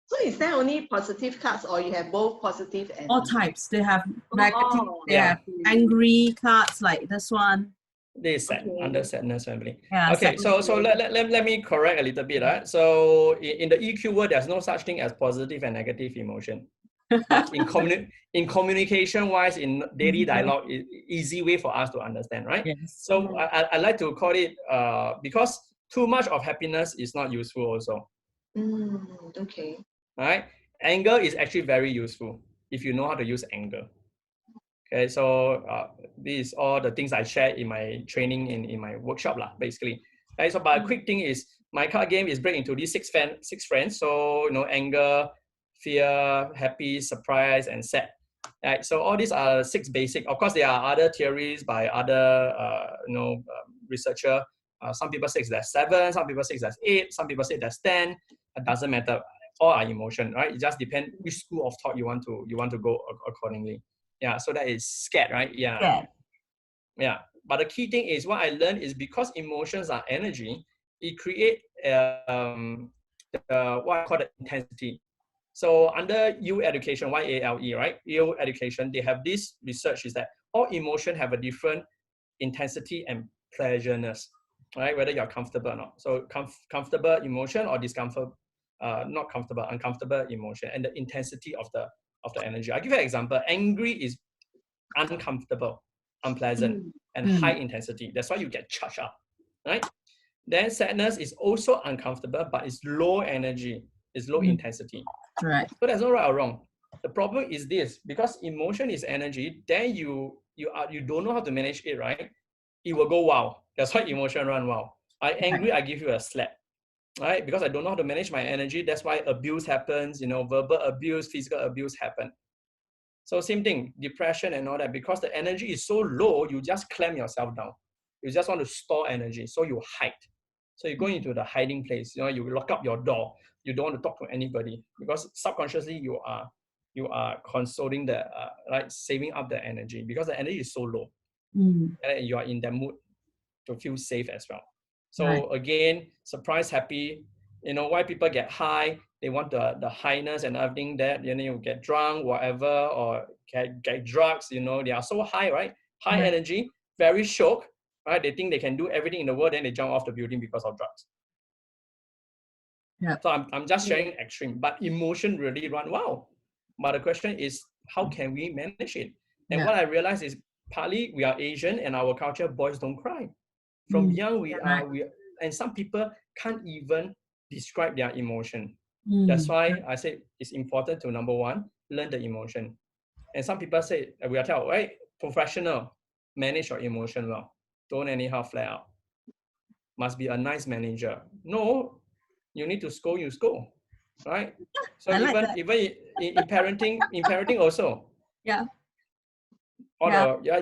So is there only positive cards, or you have both positive and all types? They have negative, they have angry cards like this one. They sad, under sadness family. Yeah, okay, so let me correct a little bit. Right? So in the EQ world, there's no such thing as positive and negative emotion. But in communication wise, in daily dialogue, easy way for us to understand, right? Yes. So I like to call it because too much of happiness is not useful also. Okay. All right. Anger is actually very useful if you know how to use anger. Okay, so these is all the things I share in my training in my workshop basically. Right, so but a quick thing is my card game is break into these six friends. So anger, fear, happy, surprise, and sad. Right, so all these are 6 basic. Of course, there are other theories by other researcher. Some people say there's 7, some people say there's 8, some people say there's 10. It doesn't matter. All are emotion, right? It just depends which school of thought you want to go accordingly. Yeah, so that is scared, right? Yeah. But the key thing is what I learned is because emotions are energy, it creates what I call the intensity. So under Liew education, YALE, right? Liew education, they have this research is that all emotion have a different intensity and pleasureness, right? Whether you're comfortable or not. So comfortable emotion or discomfort, not comfortable, uncomfortable emotion, and the intensity of the energy. I'll give you an example. Angry is uncomfortable, unpleasant, and high intensity. That's why you get charged up, right? Then sadness is also uncomfortable, but it's low energy, it's low intensity. Right. So there's no right or wrong. The problem is this, because emotion is energy, then you don't know how to manage it, right? It will go wild. That's why emotion run wild. I'm angry, I give you a slap. Right? Because I don't know how to manage my energy. That's why abuse happens, verbal abuse, physical abuse happen. So same thing, depression and all that, because the energy is so low, you just clamp yourself down. You just want to store energy, so you hide. So you go into the hiding place, you lock up your door. You don't want to talk to anybody because subconsciously you are consoling saving up the energy because the energy is so low. And you are in that mood to feel safe as well. So again, surprise, happy, You know, why people get high, they want the highness and everything that, you know, you get drunk, whatever, or get drugs, you know, they are so high, right? High energy, very shock, right? They think they can do everything in the world, then they jump off the building because of drugs. Yeah. So I'm just sharing extreme, but emotion really run wild. But the question is, how can we manage it? And what I realized is partly we are Asian and our culture, boys don't cry. From young, we and some people can't even describe their emotion. That's why I say it's important to, number one, learn the emotion. And some people say, we are told, right, professional, manage your emotion well. Don't anyhow flare out. Must be a nice manager. No, you need to scold, you scold, right? So even in parenting also. Yeah.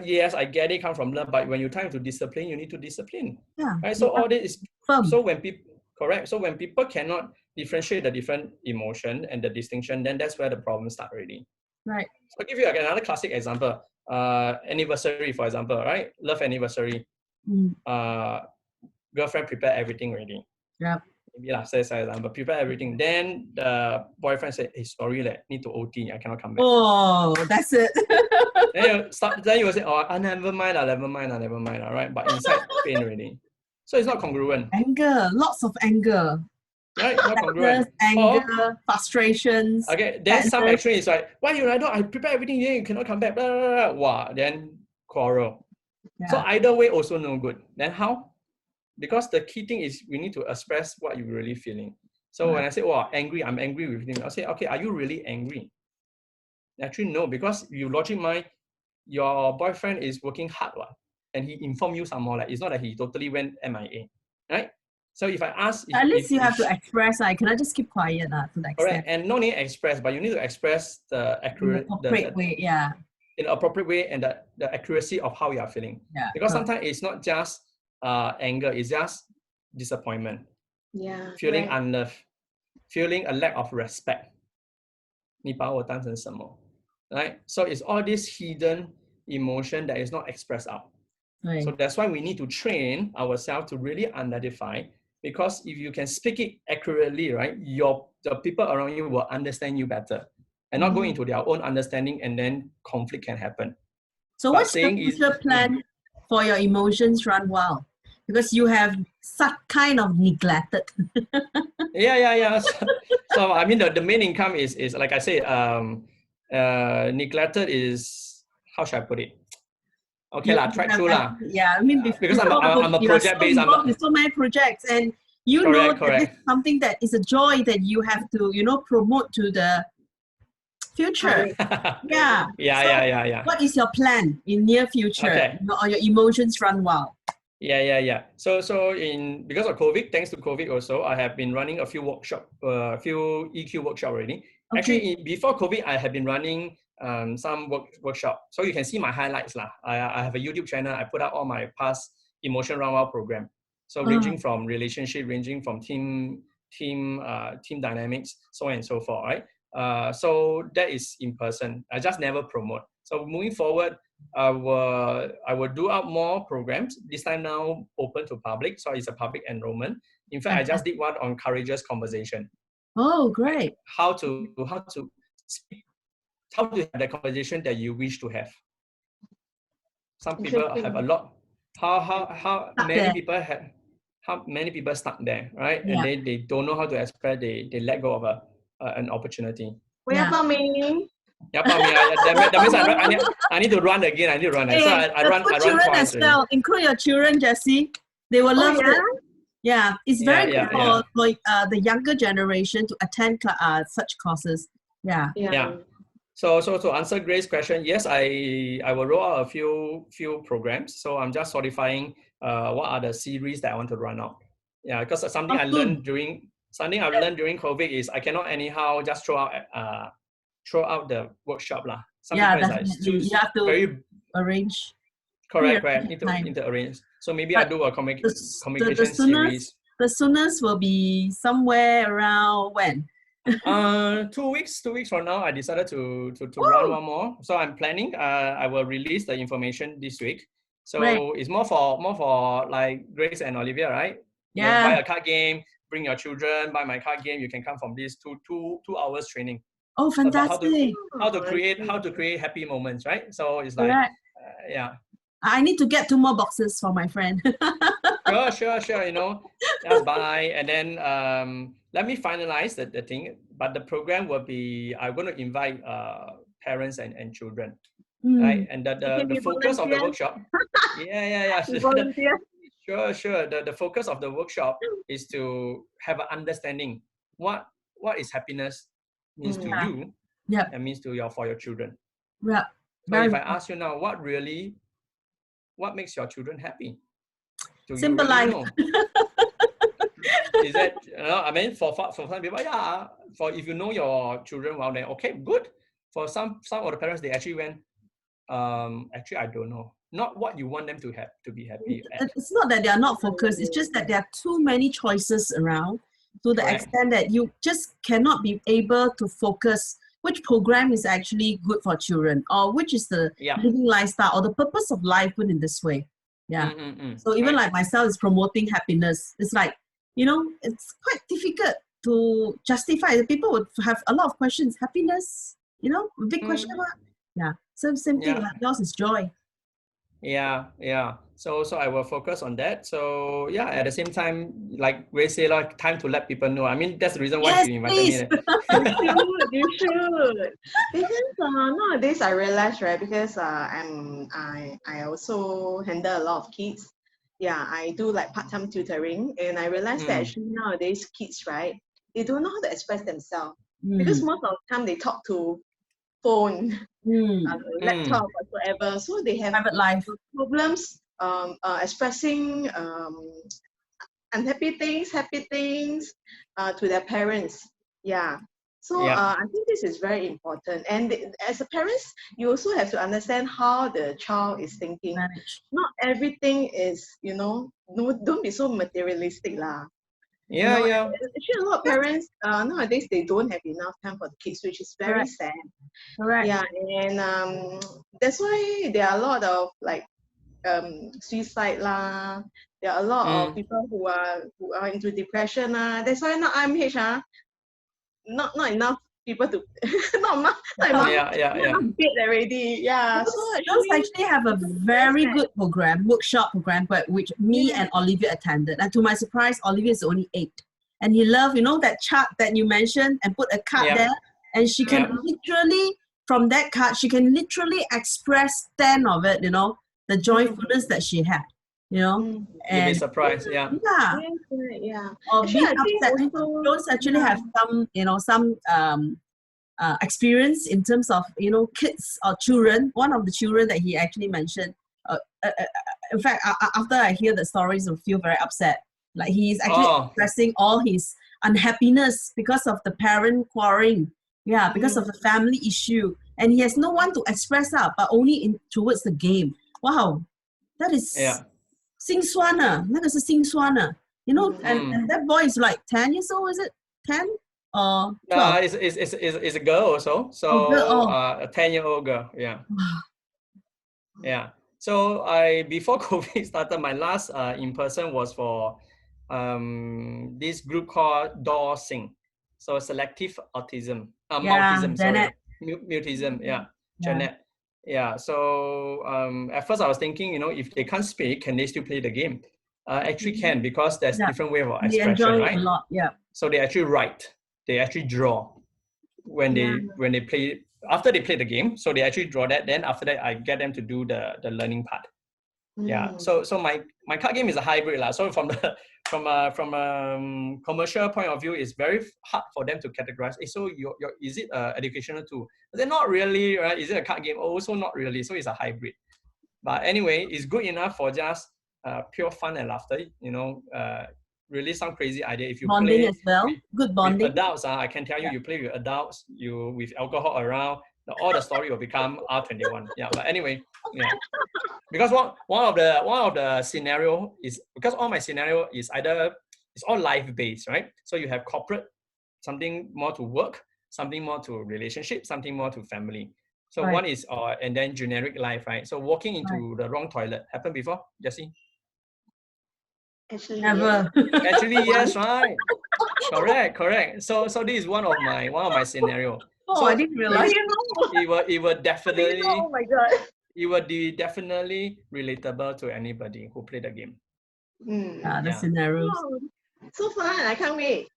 Yes, I get it, come from love, but when you time to discipline, you need to discipline. Yeah. Right. So all this is firm. So when people correct. So when people cannot differentiate the different emotion and the distinction, then that's where the problem starts already. Right. So I'll give you another classic example. Anniversary, for example, right? Love anniversary. Girlfriend prepare everything already. Yeah. Maybe say example, prepare everything. Then the boyfriend said, "Hey, sorry, need to OT. I cannot come back." Oh, that's it. Then you will say, "Oh, never mind, never mind, right?" But inside pain already. So it's not congruent. Anger, lots of anger. Right, not congruent. Anger, frustrations. Okay, then some action is like, "Why you like that? I prepare everything, then you cannot come back." Blah, blah, blah. Wow, then quarrel. Yeah. So either way also no good. Then how? Because the key thing is we need to express what you're really feeling. So when I say, "Oh, angry," I'm angry with him. I'll say, "Okay, are you really angry?" Actually, no, because you logic mind, your boyfriend is working hard, and he informed you some more. Like it's not that he totally went MIA, right? So if I ask, at least you have to express. I cannot just keep quiet to that extent. Correct, and no need to express, but you need to express the accurate, in the appropriate way, yeah. In the appropriate way and the accuracy of how you are feeling. Yeah. Because sometimes it's not just anger; it's just disappointment. Yeah. Feeling unloved, feeling a lack of respect. 你把我当成什么? Right? So it's all this hidden emotion that is not expressed out. Right. So that's why we need to train ourselves to really identify, because if you can speak it accurately, right, the people around you will understand you better and not go into their own understanding, and then conflict can happen. So what's your future plan for your emotions run wild? Because you have such kind of neglected. Yeah. So I mean, the main income is like I say, neglected is, how should I put it? Okay, try through lah. Yeah, I mean, because I'm a project based. I'm with so many projects, and know that this is something that is a joy that you have to promote to the future. Yeah. What is your plan in near future? On your emotions run wild? Yeah. So because of COVID, thanks to COVID also, I have been running a few workshop, few EQ workshop already. Okay. Actually, before COVID, I have been running some workshop. So you can see my highlights lah. I have a YouTube channel. I put out all my past emotion run wild program. So ranging from relationship, ranging from team dynamics, so on and so forth, right? So that is in person. I just never promote. So moving forward, I will do out more programs. This time now open to public, so it's a public enrollment. In fact, I just did one on courageous conversation. Oh, great! How to speak, how to have the conversation that you wish to have. Some people have a lot. How many people stuck there, right? Yeah. And they don't know how to express. They let go of an opportunity. That means I need to run again. So I run children twice. As well. Include your children, Jessie. They will love it. Yeah, it's very good for the younger generation to attend such courses. Yeah. So to answer Grace's question, yes, I will roll out a few programs. So I'm just solidifying what are the series that I want to run out. Yeah, because something I learned during COVID is I cannot anyhow just throw out the workshop lah. You have to arrange. Correct. Need to arrange. So maybe I do a communication series. The soonest will be somewhere around when? 2 weeks from now, I decided to run one more. So I'm planning. I will release the information this week. So it's more for like Grace and Olivia, right? Yeah. Buy a card game, bring your children, buy my card game. You can come from this two hours training. Oh, fantastic! How to create happy moments, right? So it's like, yeah. I need to get 2 more boxes for my friend. Sure. You know, just buy, and then let me finalize the thing. But the program will be, I'm going to invite parents and children, right? And the focus of the workshop. Yeah. Sure. The focus of the workshop is to have an understanding what is happiness means to you, and means to for your children. Yeah. So if I ask you now, what makes your children happy? Do Simple you really life. know? Is that, I mean, for some people, for if you know your children well, then okay, good. For some of the parents, they actually went, actually, I don't know. Not what you want them to have to be happy at. It's not that they are not focused. It's just that there are too many choices around to the extent that you just cannot be able to focus which program is actually good for children, or which is the living lifestyle or the purpose of life put in this way. Yeah. So even like myself is promoting happiness. It's like, you know, it's quite difficult to justify. People would have a lot of questions. Happiness, you know, a big question mark. Yeah. So same thing. Like yours is joy. Yeah. So I will focus on that. So yeah, at the same time, like Grace said, like time to let people know. I mean, that's the reason why you invited me. You should. Because nowadays I realize, right? Because I also handle a lot of kids. Yeah, I do like part-time tutoring, and I realized that actually nowadays kids, right, they don't know how to express themselves because most of the time they talk to phone, laptop, whatsoever. So they have private life problems expressing unhappy things, happy things to their parents. Yeah. So I think this is very important. And as a parents, you also have to understand how the child is thinking. Not everything is, you know, no, don't be so materialistic lah. Yeah. Actually, a lot of parents nowadays they don't have enough time for the kids, which is very sad. Correct. Yeah, and that's why there are a lot of like suicide lah. There are a lot of people who are into depression lah. That's why now IMH not enough people to not enough bed already. Yeah. So actually have a very good workshop program, but which me and Olivia attended. And to my surprise, Olivia is only 8. And he loved, you know, that chart that you mentioned and put a card there. And she can literally, from that card, she can literally express 10 of it, you know, the joyfulness that she had, you know. You'll be surprised, Yeah. Or being upset. Those actually have some, you know, some experience in terms of, you know, kids or children. One of the children that he actually mentioned, in fact, after I hear the stories, I feel very upset. Like he's actually expressing all his unhappiness because of the parent quarreling. Yeah, because of the family issue. And he has no one to express out, but only towards the game. Wow, that is 心酸啊，那个是心酸啊. You know, and that boy is like 10 years old, is it? 10 or 12? It's a girl also. So a 10-year-old girl. Yeah. Yeah. So before COVID started, my last in person was for this group called DOR-SING. So selective autism, mutism, mutism. Yeah, Janet. Yeah. So at first I was thinking, you know, if they can't speak, can they still play the game? Actually can, because there's different way of expression, right? A lot, So they actually write, they actually draw when they play. After they play the game, so they actually draw that. Then after that, I get them to do the learning part. Yeah. So my card game is a hybrid lah. So from a commercial point of view, it's very hard for them to categorize. So is it educational tool? They're not really, right? Is it a card game? Also not really. So it's a hybrid. But anyway, it's good enough for just pure fun and laughter. You know, really some crazy idea. If you bonding play as well, good bonding. With adults, I can tell you, you play with adults, you with alcohol around, all the story will become R21. Yeah, but anyway, because one of the scenario is, because all my scenario is either it's all life based, right? So you have corporate, something more to work, something more to relationship, something more to family. So one is and then generic life, right? So walking into the wrong toilet happened before, Jessie? Actually, never. Actually, yes, right. Correct. So this is one of my scenario. Oh, So I didn't realize. it will definitely Oh my God. it will be definitely relatable to anybody who play the game. The Yeah. scenarios. Oh, so fun. I can't wait.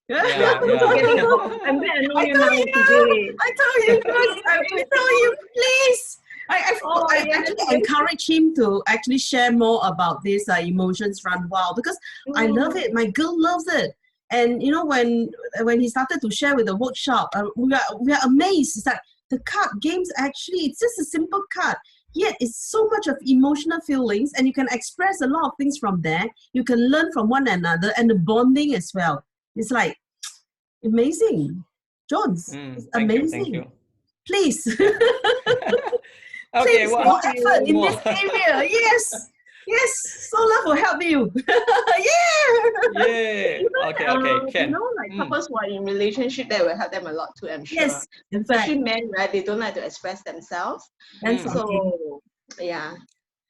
Yeah. I'm glad I know you now. I told you, guys, I tell you, please. I yes, actually yes. encourage him to actually share more about this emotions run wild, because I love it. My girl loves it. And you know, when he started to share with the workshop, we are amazed. It's like the card games, actually, it's just a simple card, yet it's so much of emotional feelings, and you can express a lot of things from there. You can learn from one another, and the bonding as well. It's like amazing. Jones, it's amazing. Thank you. Please. Okay, Please, well, more effort in this area. Yes. SouLove will help you. Yeah. Okay. Ken. You know, like couples who are in relationship, that will help them a lot too, I'm sure. Yes, in fact. Especially men, right? They don't like to express themselves. And So, yeah.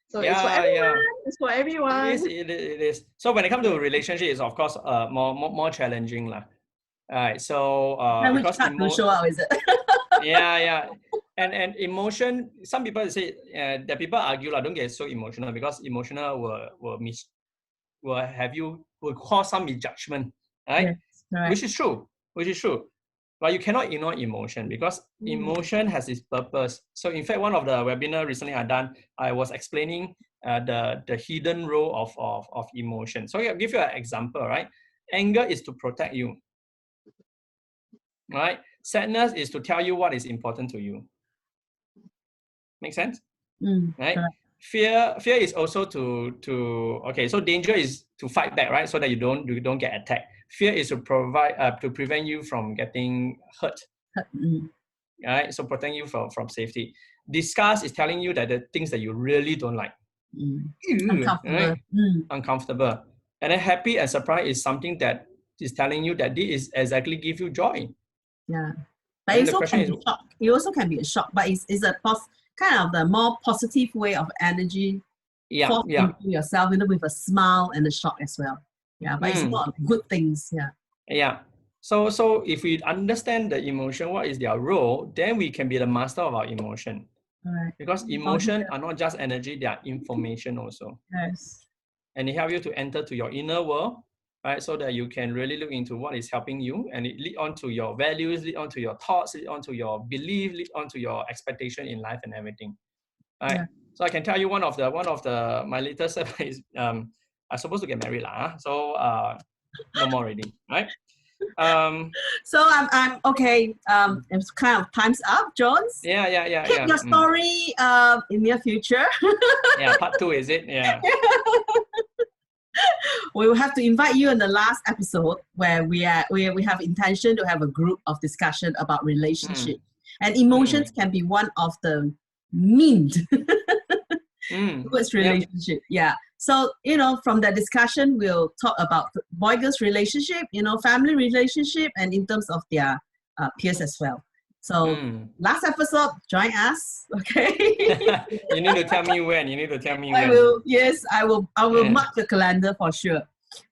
So Yeah, it's for everyone. yeah. It's for everyone. It is. So when it comes to relationship, it's of course more challenging lah. Alright, so which because card to show out, is it? yeah. And emotion, some people say that people argue don't get so emotional, because emotional will cause some misjudgment, right? Yes, Which is true. But you cannot ignore emotion, because emotion has its purpose. So in fact, one of the webinar recently I done, I was explaining the hidden role of emotion. So I'll give you an example, right? Anger is to protect you, right? Sadness is to tell you what is important to you. Make sense? Right? correct. Fear is also to okay. So danger is to fight back, right? So that you don't get attacked. Fear is to to prevent you from getting hurt, right? So protecting you from safety. Disgust is telling you that the things that you really don't like, Uncomfortable. right? Uncomfortable. And then happy and surprise is something that is telling you that this is exactly give you joy. Yeah, but it also can be shock. It also can be a shock, but it's a kind of the more positive way of energy. Into yourself, with a smile and a shock as well. Yeah, but it's not good things. Yeah. So if we understand the emotion, what is their role, then we can be the master of our emotion. Right. Because emotion are not just energy; they are information also. Yes. And it helps you to enter to your inner world, right? So that you can really look into what is helping you, and it lead on to your values, lead on to your thoughts, lead on to your belief, lead on to your expectation in life and everything. Right? Yeah. So I can tell you one of my latest is I'm supposed to get married lah. So no more already, right? So I'm okay. It's kind of time's up, Jones. Yeah. Keep your story in near future. Yeah, part 2 is it? Yeah. We will have to invite you in the last episode, where we have intention to have a group of discussion about relationship, and emotions can be one of the means towards relationship. Yeah. So from the discussion, we'll talk about boy-girls relationship, family relationship, and in terms of their peers as well. So last episode, join us, okay? You need to tell me when. I will. Yes, I will. I will mark the calendar for sure.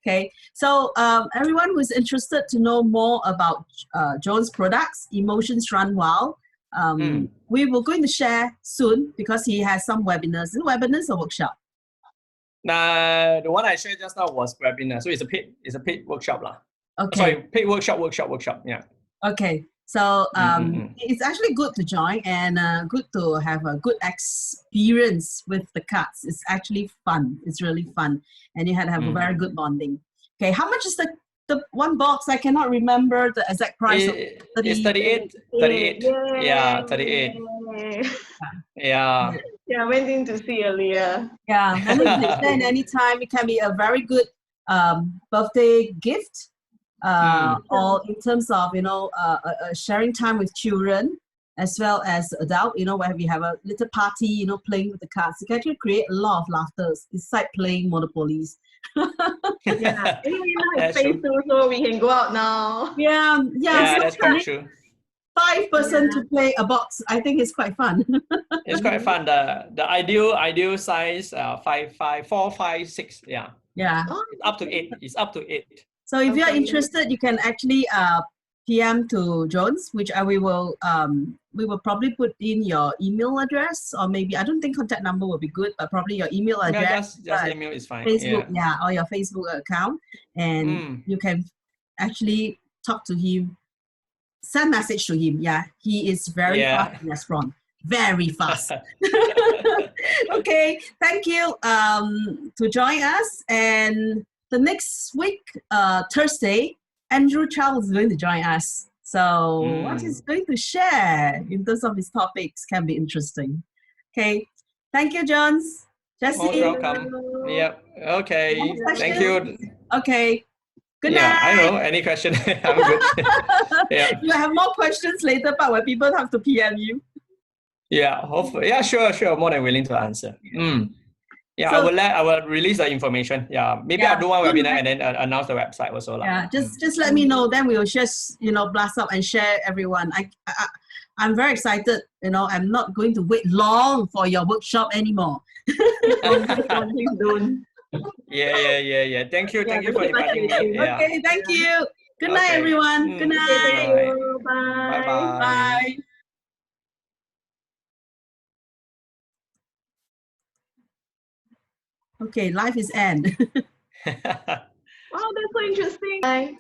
Okay. So everyone who is interested to know more about John's products, Emotions Run Wild, we will going to share soon, because he has some webinars. Is it webinars or workshop? The one I shared just now was webinar, so it's a paid workshop lah. Okay. Sorry, paid workshop. Yeah. Okay. So it's actually good to join, and good to have a good experience with the cards. It's actually fun. It's really fun, and you had to have a very good bonding. Okay, how much is the one box? I cannot remember the exact price. It's 38. Yeah, 38. Yeah. Yeah, I went in to see earlier. Yeah, and you can send anytime. It can be a very good birthday gift. Or in terms of sharing time with children as well as adult, where we have a little party, playing with the cards. You can actually create a lot of laughter. It's like playing Monopolies. Yeah, it's phase 2, so we can go out now. Yeah, that's quite true. 5 person to play a box. I think it's quite fun. It's quite fun. The ideal size 4, 5, 6. Yeah. Yeah. It's up to 8. So if you're Okay. interested, you can actually PM to Jones, which we will probably put in your email address, or maybe, I don't think contact number will be good, but probably your email address. Yeah, just email is fine. Facebook, yeah, or your Facebook account, and you can actually talk to him, send message to him. Yeah, he is very fast to respond, very fast. Okay, thank you to join us, and the next week, Thursday, Andrew Charles is going to join us. So what he's going to share in terms of his topics can be interesting. Okay, thank you, Jones. Jessie. Most welcome. Yep. Okay. Thank you. Okay. Good night. Yeah, I don't know. Any question? I'm good. Yeah. You have more questions later, but when people have to PM you. Yeah, hopefully. Yeah, sure. More than willing to answer. Yeah, so, I will release the information. Yeah, maybe I'll do one webinar and then announce the website also. Yeah, just let me know. Then we'll just blast up and share everyone. I'm very excited. I'm not going to wait long for your workshop anymore. Yeah. Thank you for inviting me. Yeah. Okay, thank you. Good night, everyone. Good night. Bye. Bye. Okay, life is end. Wow, that's so interesting. Bye.